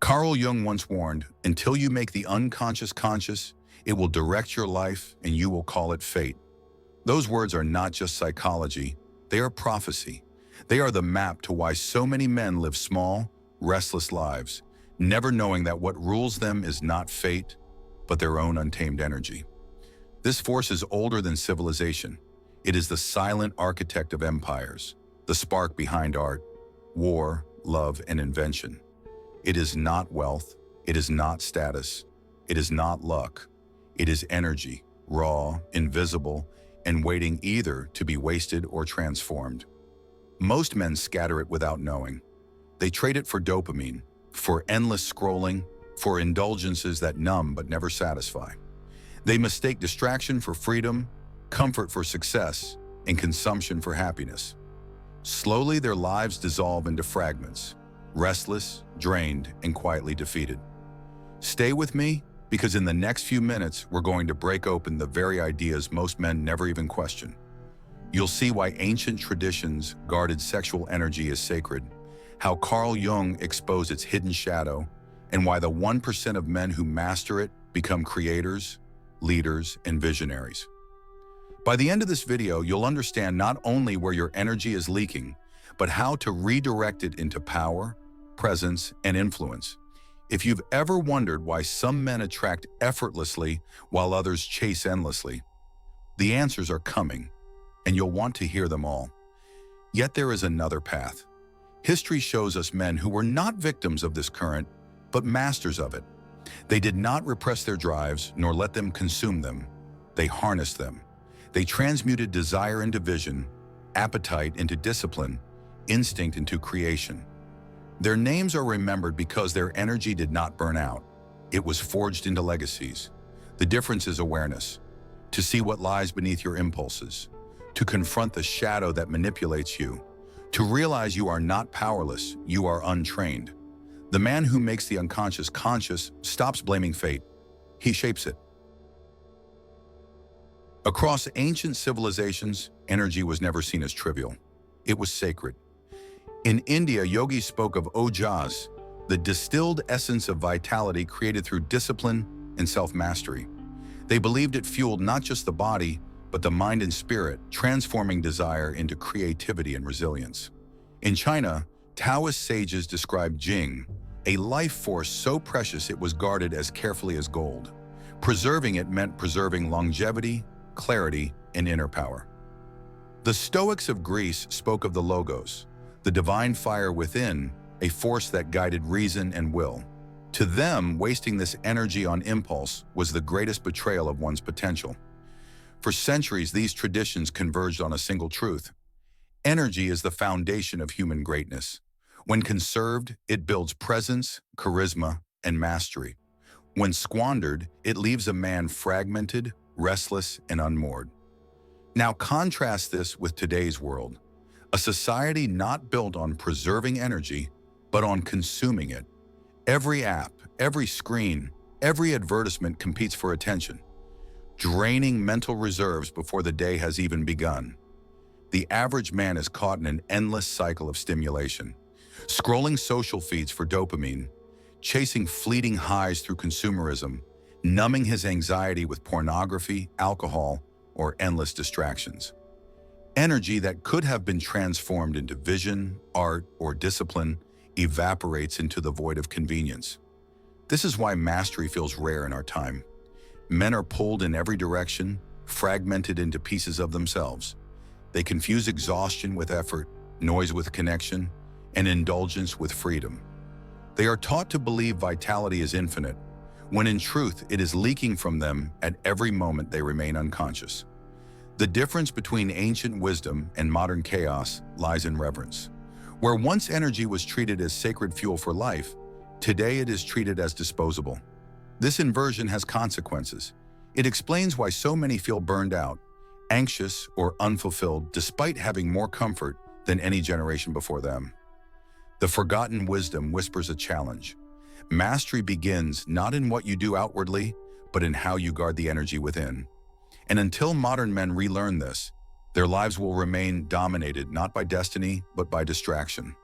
Carl Jung once warned, until you make the unconscious conscious, it will direct your life and you will call it fate. Those words are not just psychology, they are prophecy. They are the map to why so many men live small, restless lives, never knowing that what rules them is not fate, but their own untamed energy. This force is older than civilization. It is the silent architect of empires, the spark behind art, war, love, and invention. It is not wealth, it is not status, it is not luck. It is energy, raw, invisible, and waiting either to be wasted or transformed. Most men scatter it without knowing. They trade it for dopamine, for endless scrolling, for indulgences that numb but never satisfy. They mistake distraction for freedom, comfort for success, and consumption for happiness. Slowly, their lives dissolve into fragments, restless, drained, and quietly defeated. Stay with me, because in the next few minutes, we're going to break open the very ideas most men never even question. You'll see why ancient traditions guarded sexual energy as sacred, how Carl Jung exposed its hidden shadow, and why the 1% of men who master it become creators, leaders, and visionaries. By the end of this video, you'll understand not only where your energy is leaking, but how to redirect it into power, presence, and influence. If you've ever wondered why some men attract effortlessly while others chase endlessly, the answers are coming, and you'll want to hear them all. Yet there is another path. History shows us men who were not victims of this current, but masters of it. They did not repress their drives, nor let them consume them. They harnessed them. They transmuted desire into vision, appetite into discipline, instinct into creation. Their names are remembered because their energy did not burn out. It was forged into legacies. The difference is awareness, to see what lies beneath your impulses, to confront the shadow that manipulates you, to realize you are not powerless, you are untrained. The man who makes the unconscious conscious stops blaming fate. He shapes it. Across ancient civilizations, energy was never seen as trivial. It was sacred. In India, yogis spoke of ojas, the distilled essence of vitality created through discipline and self-mastery. They believed it fueled not just the body, but the mind and spirit, transforming desire into creativity and resilience. In China, Taoist sages described Jing, a life force so precious it was guarded as carefully as gold. Preserving it meant preserving longevity, clarity, and inner power. The Stoics of Greece spoke of the logos, the divine fire within, a force that guided reason and will. To them, wasting this energy on impulse was the greatest betrayal of one's potential. For centuries, these traditions converged on a single truth. Energy is the foundation of human greatness. When conserved, it builds presence, charisma, and mastery. When squandered, it leaves a man fragmented, restless, and unmoored. Now contrast this with today's world, a society not built on preserving energy, but on consuming it. Every app, every screen, every advertisement competes for attention, draining mental reserves before the day has even begun. The average man is caught in an endless cycle of stimulation, scrolling social feeds for dopamine, chasing fleeting highs through consumerism, numbing his anxiety with pornography, alcohol, or endless distractions. Energy that could have been transformed into vision, art, or discipline evaporates into the void of convenience. This is why mastery feels rare in our time. Men are pulled in every direction, fragmented into pieces of themselves. They confuse exhaustion with effort, noise with connection, and indulgence with freedom. They are taught to believe vitality is infinite, when in truth it is leaking from them at every moment they remain unconscious. The difference between ancient wisdom and modern chaos lies in reverence. Where once energy was treated as sacred fuel for life, today it is treated as disposable. This inversion has consequences. It explains why so many feel burned out, anxious, or unfulfilled despite having more comfort than any generation before them. The forgotten wisdom whispers a challenge. Mastery begins not in what you do outwardly, but in how you guard the energy within. And until modern men relearn this, their lives will remain dominated not by destiny, but by distraction.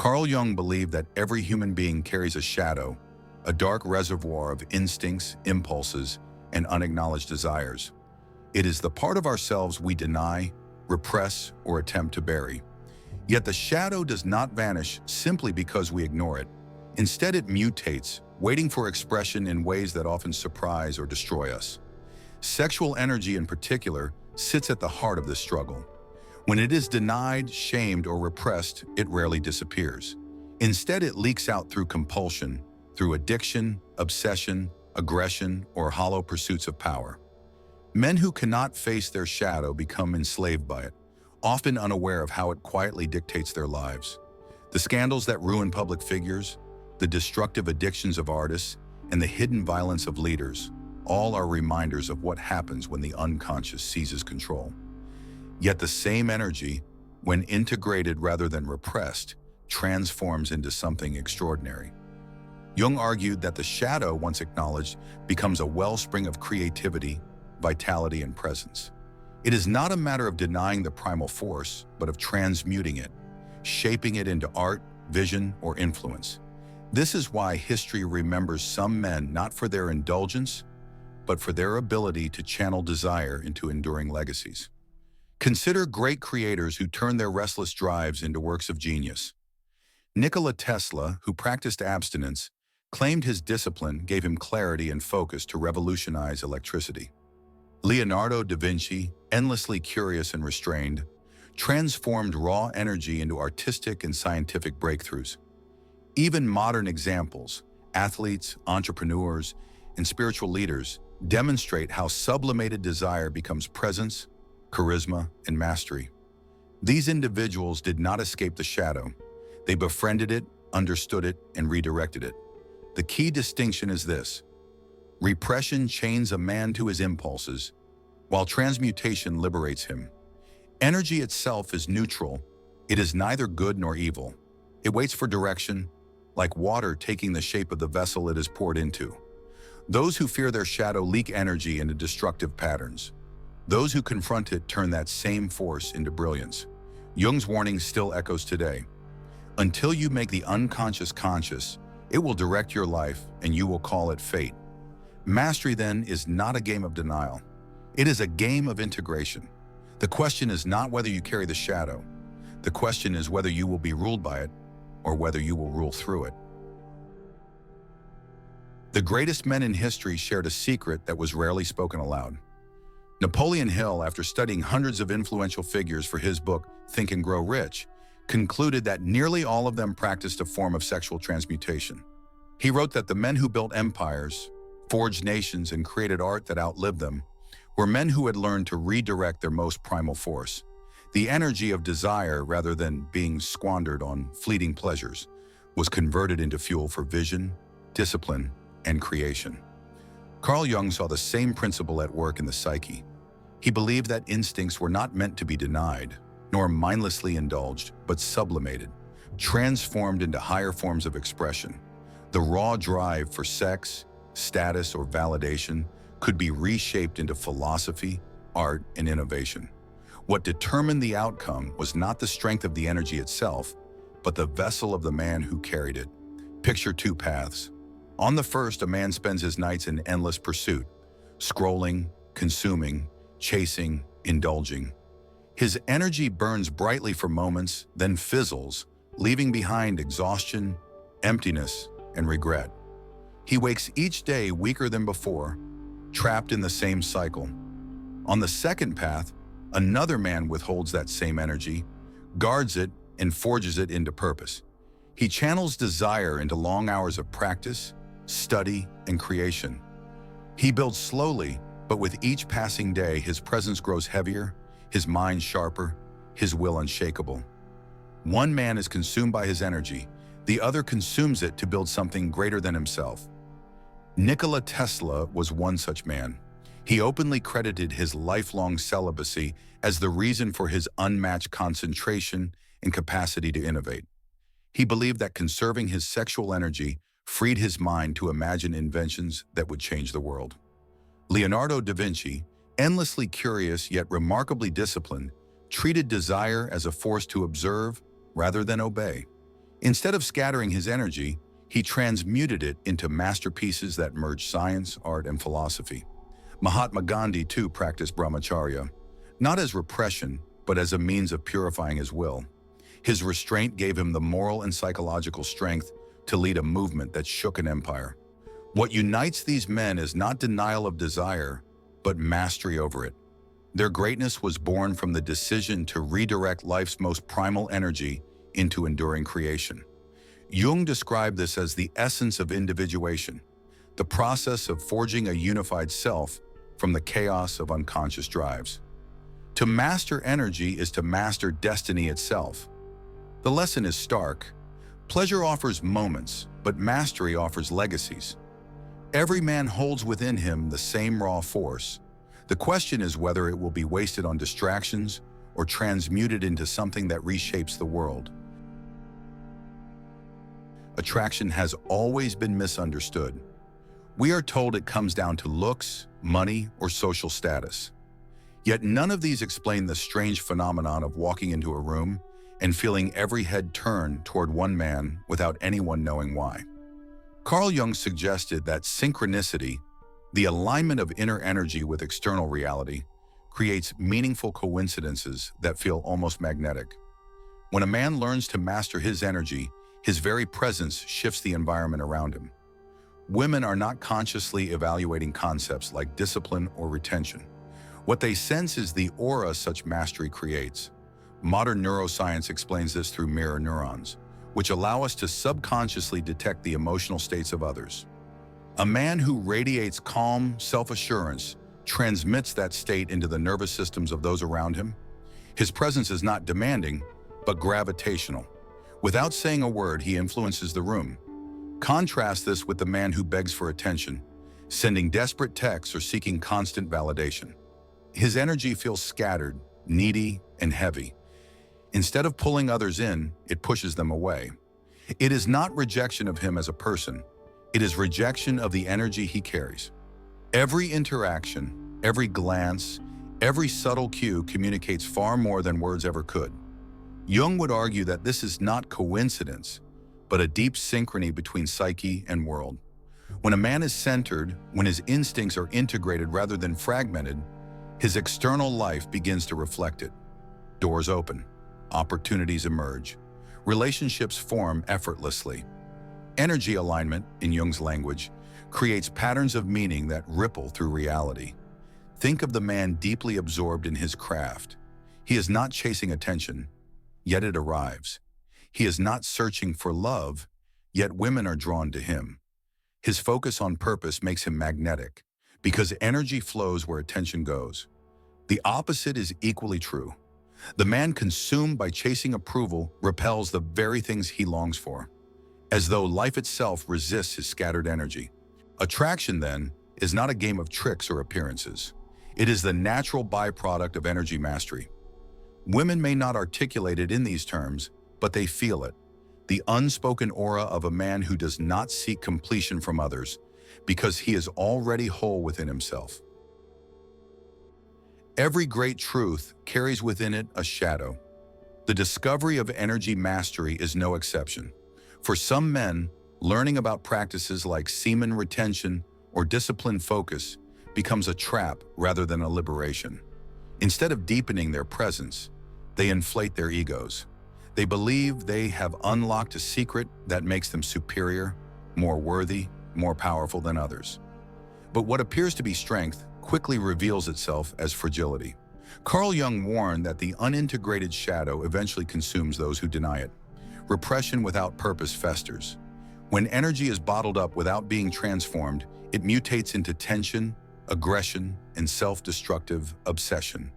Carl Jung believed that every human being carries a shadow, a dark reservoir of instincts, impulses, and unacknowledged desires. It is the part of ourselves we deny, repress, or attempt to bury. Yet the shadow does not vanish simply because we ignore it. Instead, it mutates, waiting for expression in ways that often surprise or destroy us. Sexual energy, in particular, sits at the heart of this struggle. When it is denied, shamed, or repressed, it rarely disappears. Instead, it leaks out through compulsion, through addiction, obsession, aggression, or hollow pursuits of power. Men who cannot face their shadow become enslaved by it, often unaware of how it quietly dictates their lives. The scandals that ruin public figures, the destructive addictions of artists, and the hidden violence of leaders, all are reminders of what happens when the unconscious seizes control. Yet the same energy, when integrated rather than repressed, transforms into something extraordinary. Jung argued that the shadow, once acknowledged, becomes a wellspring of creativity, vitality, and presence. It is not a matter of denying the primal force, but of transmuting it, shaping it into art, vision, or influence. This is why history remembers some men not for their indulgence, but for their ability to channel desire into enduring legacies. Consider great creators who turned their restless drives into works of genius. Nikola Tesla, who practiced abstinence, claimed his discipline gave him clarity and focus to revolutionize electricity. Leonardo da Vinci, endlessly curious and restrained, transformed raw energy into artistic and scientific breakthroughs. Even modern examples, athletes, entrepreneurs, and spiritual leaders, demonstrate how sublimated desire becomes presence, charisma, and mastery. These individuals did not escape the shadow. They befriended it, understood it, and redirected it. The key distinction is this: repression chains a man to his impulses, while transmutation liberates him. Energy itself is neutral. It is neither good nor evil. It waits for direction, like water taking the shape of the vessel it is poured into. Those who fear their shadow leak energy into destructive patterns. Those who confront it turn that same force into brilliance. Jung's warning still echoes today. Until you make the unconscious conscious, it will direct your life and you will call it fate. Mastery, then, is not a game of denial. It is a game of integration. The question is not whether you carry the shadow. The question is whether you will be ruled by it or whether you will rule through it. The greatest men in history shared a secret that was rarely spoken aloud. Napoleon Hill, after studying hundreds of influential figures for his book, Think and Grow Rich, concluded that nearly all of them practiced a form of sexual transmutation. He wrote that the men who built empires, forged nations, and created art that outlived them were men who had learned to redirect their most primal force, the energy of desire rather than being squandered on fleeting pleasures, was converted into fuel for vision, discipline, and creation. Carl Jung saw the same principle at work in the psyche. He believed that instincts were not meant to be denied, nor mindlessly indulged, but sublimated, transformed into higher forms of expression. The raw drive for sex, status, or validation could be reshaped into philosophy, art, and innovation. What determined the outcome was not the strength of the energy itself, but the vessel of the man who carried it. Picture two paths. On the first, a man spends his nights in endless pursuit, scrolling, consuming, chasing, indulging. His energy burns brightly for moments, then fizzles, leaving behind exhaustion, emptiness, and regret. He wakes each day weaker than before, trapped in the same cycle. On the second path, another man withholds that same energy, guards it, and forges it into purpose. He channels desire into long hours of practice, study, and creation. He builds slowly, but with each passing day, his presence grows heavier, his mind sharper, his will unshakable. One man is consumed by his energy, the other consumes it to build something greater than himself. Nikola Tesla was one such man. He openly credited his lifelong celibacy as the reason for his unmatched concentration and capacity to innovate. He believed that conserving his sexual energy freed his mind to imagine inventions that would change the world. Leonardo da Vinci, endlessly curious yet remarkably disciplined, treated desire as a force to observe rather than obey. Instead of scattering his energy, he transmuted it into masterpieces that merged science, art, and philosophy. Mahatma Gandhi, too, practiced brahmacharya, not as repression, but as a means of purifying his will. His restraint gave him the moral and psychological strength to lead a movement that shook an empire. What unites these men is not denial of desire, but mastery over it. Their greatness was born from the decision to redirect life's most primal energy into enduring creation. Jung described this as the essence of individuation, the process of forging a unified self from the chaos of unconscious drives. To master energy is to master destiny itself. The lesson is stark. Pleasure offers moments, but mastery offers legacies. Every man holds within him the same raw force. The question is whether it will be wasted on distractions or transmuted into something that reshapes the world. Attraction has always been misunderstood. We are told it comes down to looks, money, or social status. Yet none of these explain the strange phenomenon of walking into a room and feeling every head turn toward one man without anyone knowing why. Carl Jung suggested that synchronicity, the alignment of inner energy with external reality, creates meaningful coincidences that feel almost magnetic. When a man learns to master his energy, his very presence shifts the environment around him. Women are not consciously evaluating concepts like discipline or retention. What they sense is the aura such mastery creates. Modern neuroscience explains this through mirror neurons, which allow us to subconsciously detect the emotional states of others. A man who radiates calm, self-assurance transmits that state into the nervous systems of those around him. His presence is not demanding, but gravitational. Without saying a word, he influences the room. Contrast this with the man who begs for attention, sending desperate texts or seeking constant validation. His energy feels scattered, needy, and heavy. Instead of pulling others in, it pushes them away. It is not rejection of him as a person. It is rejection of the energy he carries. Every interaction, every glance, every subtle cue communicates far more than words ever could. Jung would argue that this is not coincidence, but a deep synchrony between psyche and world. When a man is centered, when his instincts are integrated rather than fragmented, his external life begins to reflect it. Doors open. Opportunities emerge. Relationships form effortlessly. Energy alignment, in Jung's language, creates patterns of meaning that ripple through reality. Think of the man deeply absorbed in his craft. He is not chasing attention, yet it arrives. He is not searching for love, yet women are drawn to him. His focus on purpose makes him magnetic, because energy flows where attention goes. The opposite is equally true. The man consumed by chasing approval repels the very things he longs for, as though life itself resists his scattered energy. Attraction, then, is not a game of tricks or appearances. It is the natural byproduct of energy mastery. Women may not articulate it in these terms, but they feel it. The unspoken aura of a man who does not seek completion from others, because he is already whole within himself. Every great truth carries within it a shadow. The discovery of energy mastery is no exception. For some men, learning about practices like semen retention or discipline focus becomes a trap rather than a liberation. Instead of deepening their presence, they inflate their egos. They believe they have unlocked a secret that makes them superior, more worthy, more powerful than others. But what appears to be strength quickly reveals itself as fragility. Carl Jung warned that the unintegrated shadow eventually consumes those who deny it. Repression without purpose festers. When energy is bottled up without being transformed, it mutates into tension, aggression, and self-destructive obsession.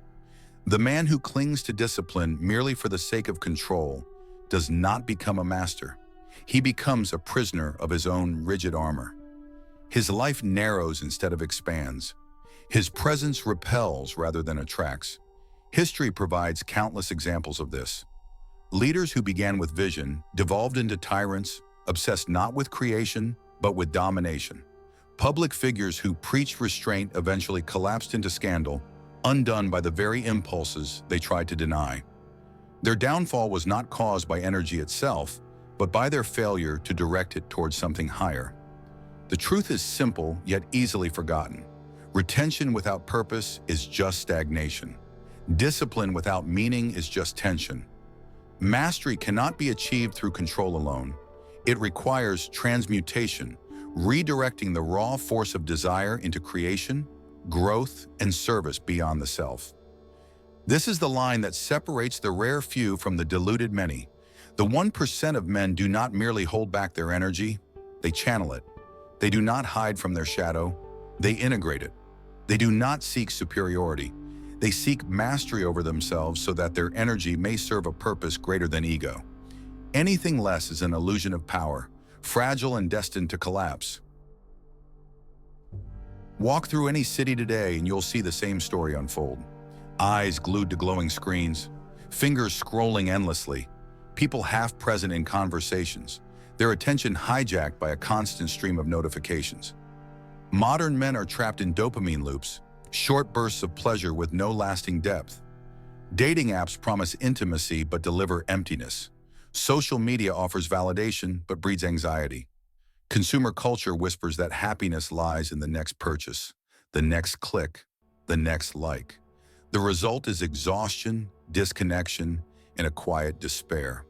The man who clings to discipline merely for the sake of control does not become a master. He becomes a prisoner of his own rigid armor. His life narrows instead of expands. His presence repels rather than attracts. History provides countless examples of this. Leaders who began with vision devolved into tyrants, obsessed not with creation, but with domination. Public figures who preached restraint eventually collapsed into scandal, undone by the very impulses they tried to deny. Their downfall was not caused by energy itself, but by their failure to direct it towards something higher. The truth is simple, yet easily forgotten. Retention without purpose is just stagnation. Discipline without meaning is just tension. Mastery cannot be achieved through control alone. It requires transmutation, redirecting the raw force of desire into creation, growth, and service beyond the self. This is the line that separates the rare few from the deluded many. The 1% of men do not merely hold back their energy, they channel it. They do not hide from their shadow, they integrate it. They do not seek superiority. They seek mastery over themselves so that their energy may serve a purpose greater than ego. Anything less is an illusion of power, fragile and destined to collapse. Walk through any city today and you'll see the same story unfold. Eyes glued to glowing screens, fingers scrolling endlessly, people half present in conversations, their attention hijacked by a constant stream of notifications. Modern men are trapped in dopamine loops, short bursts of pleasure with no lasting depth. Dating apps promise intimacy but deliver emptiness. Social media offers validation but breeds anxiety. Consumer culture whispers that happiness lies in the next purchase, the next click, the next like. The result is exhaustion, disconnection, and a quiet despair.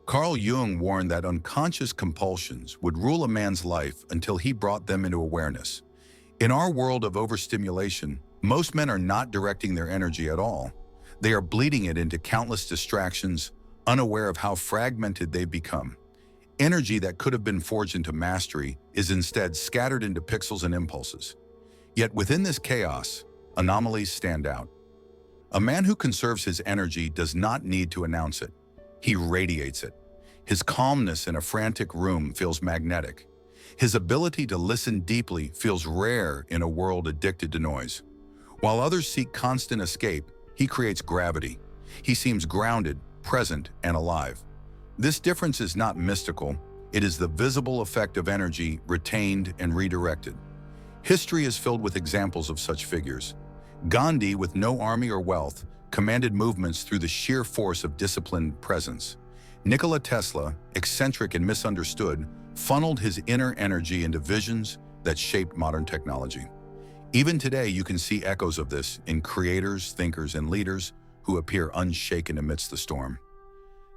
Carl Jung warned that unconscious compulsions would rule a man's life until he brought them into awareness. In our world of overstimulation, most men are not directing their energy at all. They are bleeding it into countless distractions, unaware of how fragmented they've become. Energy that could have been forged into mastery is instead scattered into pixels and impulses. Yet within this chaos, anomalies stand out. A man who conserves his energy does not need to announce it. He radiates it. His calmness in a frantic room feels magnetic. His ability to listen deeply feels rare in a world addicted to noise. While others seek constant escape, he creates gravity. He seems grounded, present, and alive. This difference is not mystical. It is the visible effect of energy retained and redirected. History is filled with examples of such figures. Gandhi, with no army or wealth, commanded movements through the sheer force of disciplined presence. Nikola Tesla, eccentric and misunderstood, funneled his inner energy into visions that shaped modern technology. Even today, you can see echoes of this in creators, thinkers, and leaders who appear unshaken amidst the storm.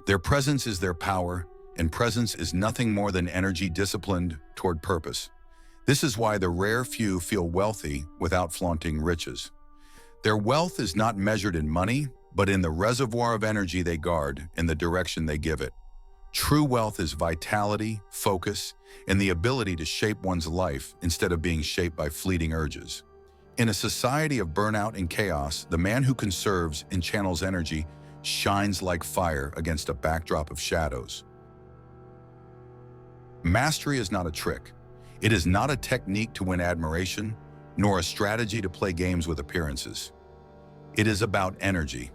Their presence is their power, and presence is nothing more than energy disciplined toward purpose. This is why the rare few feel wealthy without flaunting riches. Their wealth is not measured in money, but in the reservoir of energy they guard and the direction they give it. True wealth is vitality, focus, and the ability to shape one's life instead of being shaped by fleeting urges. In a society of burnout and chaos, the man who conserves and channels energy shines like fire against a backdrop of shadows. Mastery is not a trick. It is not a technique to win admiration, nor a strategy to play games with appearances. It is about energy,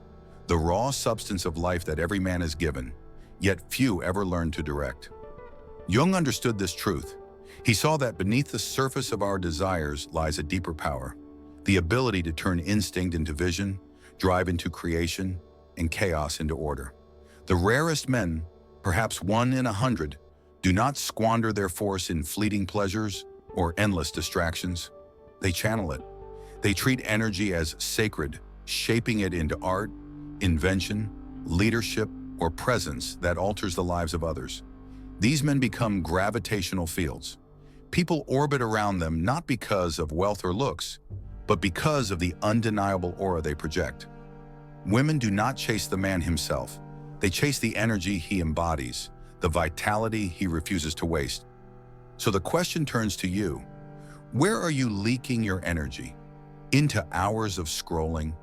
the raw substance of life that every man is given, yet few ever learn to direct. Jung understood this truth. He saw that beneath the surface of our desires lies a deeper power, the ability to turn instinct into vision, drive into creation, and chaos into order. The rarest men, perhaps 1 in 100, do not squander their force in fleeting pleasures or endless distractions. They channel it. They treat energy as sacred, shaping it into art, invention, leadership, or presence that alters the lives of others. These men become gravitational fields. People orbit around them not because of wealth or looks, but because of the undeniable aura they project. Women do not chase the man himself. They chase the energy he embodies, the vitality he refuses to waste. So the question turns to you. Where are you leaking your energy? Into hours of scrolling,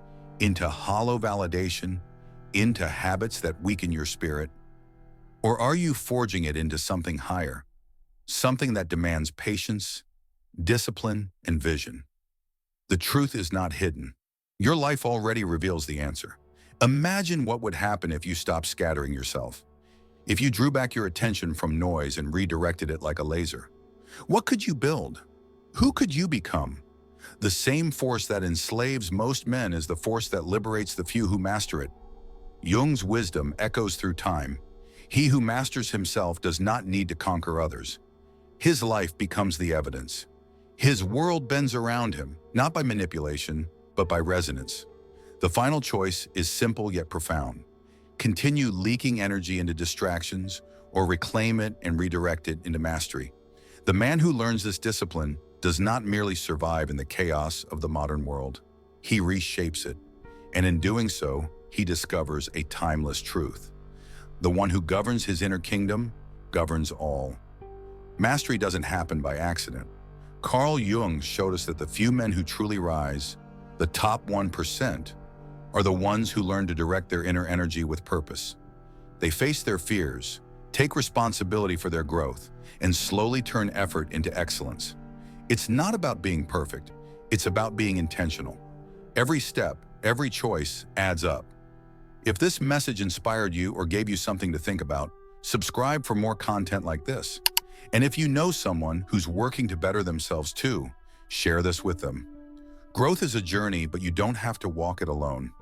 into hollow validation, into habits that weaken your spirit? Or are you forging it into something higher, something that demands patience, discipline, and vision? The truth is not hidden. Your life already reveals the answer. Imagine what would happen if you stopped scattering yourself, if you drew back your attention from noise and redirected it like a laser. What could you build? Who could you become? The same force that enslaves most men is the force that liberates the few who master it. Jung's wisdom echoes through time. He who masters himself does not need to conquer others. His life becomes the evidence. His world bends around him, not by manipulation, but by resonance. The final choice is simple yet profound. Continue leaking energy into distractions, or reclaim it and redirect it into mastery. The man who learns this discipline does not merely survive in the chaos of the modern world. He reshapes it, and in doing so, he discovers a timeless truth. The one who governs his inner kingdom governs all. Mastery doesn't happen by accident. Carl Jung showed us that the few men who truly rise, the top 1%, are the ones who learn to direct their inner energy with purpose. They face their fears, take responsibility for their growth, and slowly turn effort into excellence. It's not about being perfect, it's about being intentional. Every step, every choice adds up. If this message inspired you or gave you something to think about, subscribe for more content like this. And if you know someone who's working to better themselves too, share this with them. Growth is a journey, but you don't have to walk it alone.